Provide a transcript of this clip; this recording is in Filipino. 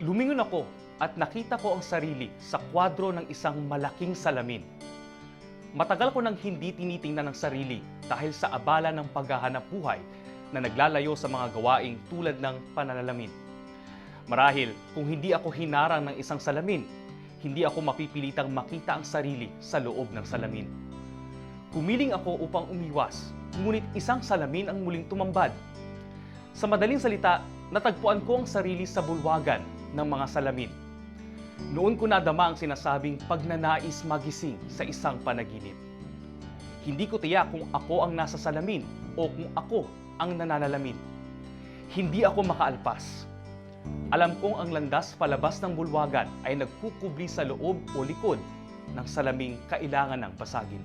Lumingon ako at nakita ko ang sarili sa kwadro ng isang malaking salamin. Matagal ko nang hindi tinitingnan ang sarili dahil sa abala ng paghahanap buhay na naglalayo sa mga gawaing tulad ng pananalamin. Marahil kung hindi ako hinarang ng isang salamin, hindi ako mapipilitang makita ang sarili sa loob ng salamin. Kumiling ako upang umiwas, ngunit isang salamin ang muling tumambad. Sa madaling salita, natagpuan ko ang sarili sa bulwagan ng mga salamin. Noon ko nadama ang sinasabing pagnanais magising sa isang panaginip. Hindi ko tiyak kung ako ang nasa salamin o kung ako ang nananalamin. Hindi ako makaalpas. Alam kong ang landas palabas ng bulwagan ay nagkukubli sa loob o likod ng salaming kailangan ng basagin.